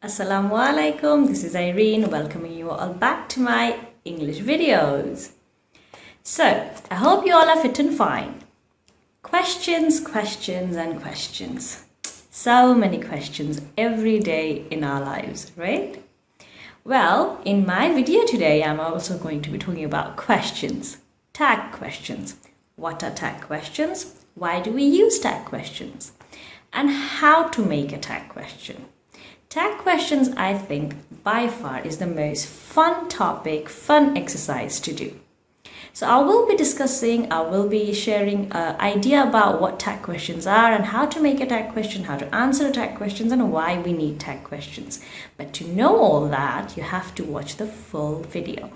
Assalamu alaikum, this is Irene welcoming you all back to my English videos. So, I hope you all are fit and fine. Questions, questions and questions. So many questions every day in our lives, right? Well, in my video today, I'm also going to be talking about questions, tag questions. What are tag questions? Why do we use tag questions? And how to make a tag question. Tag questions, I think, by far is the most fun topic, fun exercise to do. So I will be sharing an idea about what tag questions are and how to make a tag question, how to answer tag questions and why we need tag questions. But to know all that, you have to watch the full video.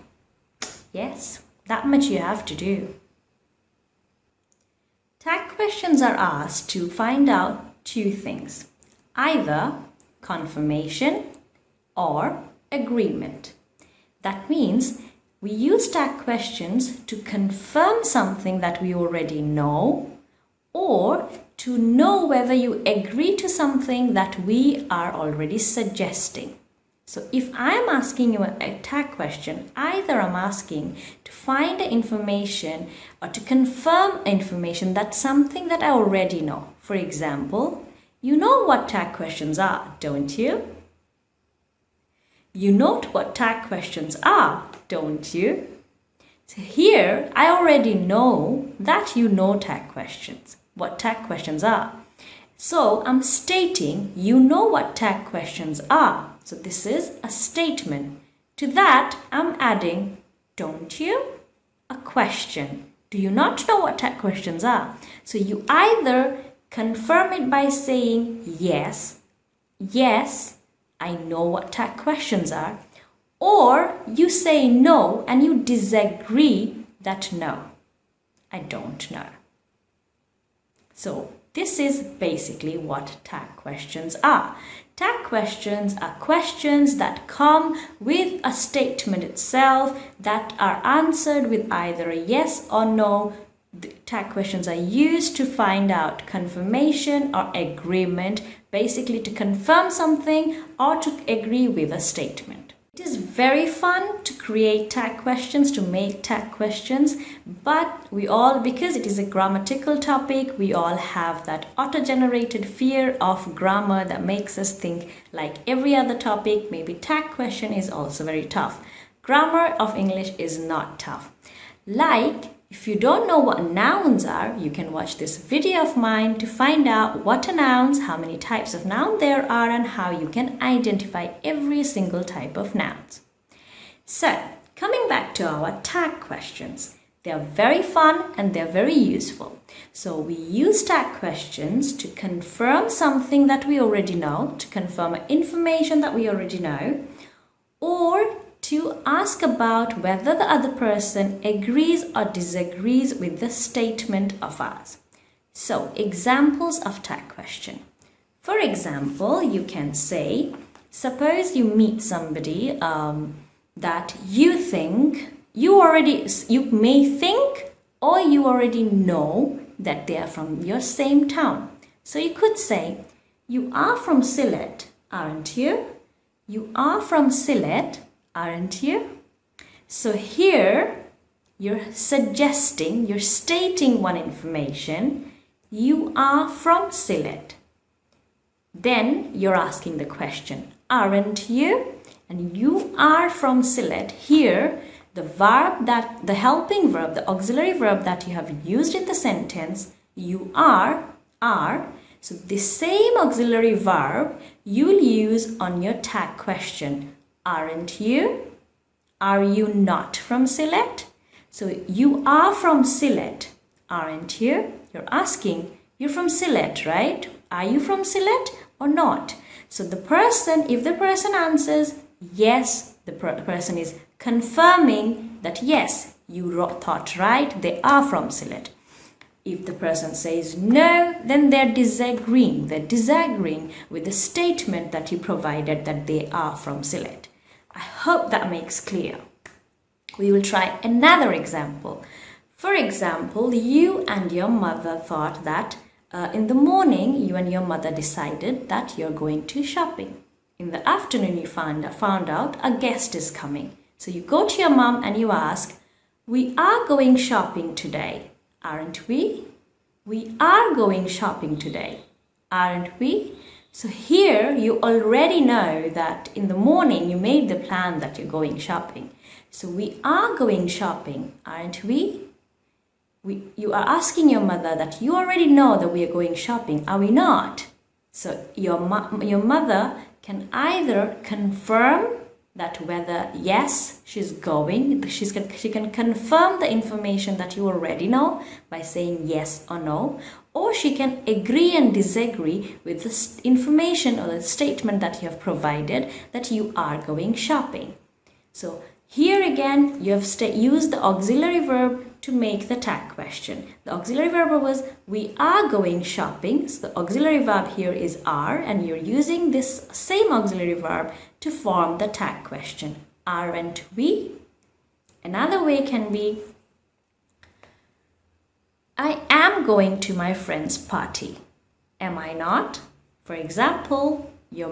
Yes, that much you have to do. Tag questions are asked to find out two things, either confirmation or agreement. That means we use tag questions to confirm something that we already know or to know whether you agree to something that we are already suggesting. So if I'm asking you a tag question, either I'm asking to find the information or to confirm information that's something that I already know. For example, you know what tag questions are, don't you? You know what tag questions are, don't you? So here, I already know that you know tag questions, what tag questions are. So I'm stating you know what tag questions are. So this is a statement. To that, I'm adding, don't you? A question. Do you not know what tag questions are? So you either confirm it by saying yes, I know what tag questions are, or you say no and you disagree that no, I don't know. So this is basically what tag questions are. Tag questions are questions that come with a statement itself that are answered with either a yes or no. The tag questions are used to find out confirmation or agreement, basically to confirm something or to agree with a statement. It is very fun to create tag questions, to make tag questions, but because it is a grammatical topic, we all have that auto-generated fear of grammar that makes us think like every other topic, maybe tag question is also very tough. Grammar of English is not tough. If you don't know what nouns are, you can watch this video of mine to find out what are nouns, how many types of noun there are, and how you can identify every single type of nouns. So, coming back to our tag questions. They are very fun and they're very useful. So we use tag questions to confirm something that we already know, to confirm information that we already know, or to ask about whether the other person agrees or disagrees with the statement of ours. So, examples of tag question. For example, you can say, suppose you meet somebody that you may think or you already know that they are from your same town. So you could say, you are from Sylhet, aren't you? You are from Sylhet, aren't you? So here you're stating one information. You are from Sylhet. Then you're asking the question, aren't you? And you are from Sylhet. Here, the helping verb, the auxiliary verb that you have used in the sentence, you are. So the same auxiliary verb you'll use on your tag question. Aren't you? Are you not from Sylhet? So you are from Sylhet, aren't you? You're asking, you're from Sylhet, right? Are you from Sylhet or not? So if the person answers yes, the person is confirming that yes, you thought right, they are from Sylhet. If the person says no, then they're disagreeing. They're disagreeing with the statement that you provided that they are from Sylhet. I hope that makes clear. We will try another example. For example, you and your mother thought that in the morning, you and your mother decided that you're going to shopping. In the afternoon, you found out a guest is coming. So you go to your mom and you ask, we are going shopping today, aren't we? We are going shopping today, aren't we? So here you already know that in the morning you made the plan that you're going shopping. So we are going shopping, aren't we? You are asking your mother that you already know that we are going shopping, are we not? So your mother can either confirm that whether yes, she's going, she can confirm the information that you already know by saying yes or no, or she can agree and disagree with the information or the statement that you have provided that you are going shopping. So here again, you have used the auxiliary verb to make the tag question. The auxiliary verb was we are going shopping. So the auxiliary verb here is are, and you're using this same auxiliary verb to form the tag question. Aren't we? Another way can be I am going to my friend's party. Am I not? For example, you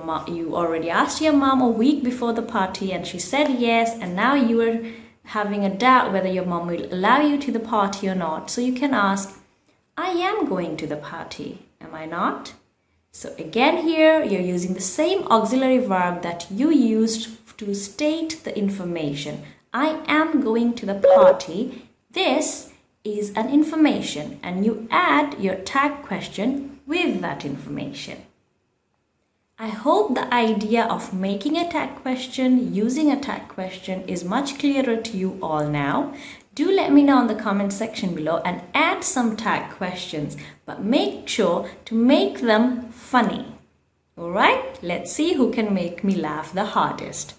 already asked your mom a week before the party and she said yes, and now you are having a doubt whether your mom will allow you to the party or not. So you can ask, I am going to the party. Am I not? So again here, you're using the same auxiliary verb that you used to state the information. I am going to the party. This is an information, and you add your tag question with that information. I hope the idea of making a tag question, using a tag question is much clearer to you all now. Do let me know in the comment section below and add some tag questions, but make sure to make them funny. Alright, let's see who can make me laugh the hardest.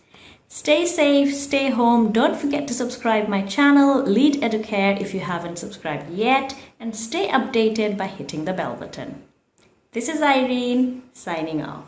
Stay safe, stay home, don't forget to subscribe my channel, Lead Educare if you haven't subscribed yet, and stay updated by hitting the bell button. This is Irene, signing off.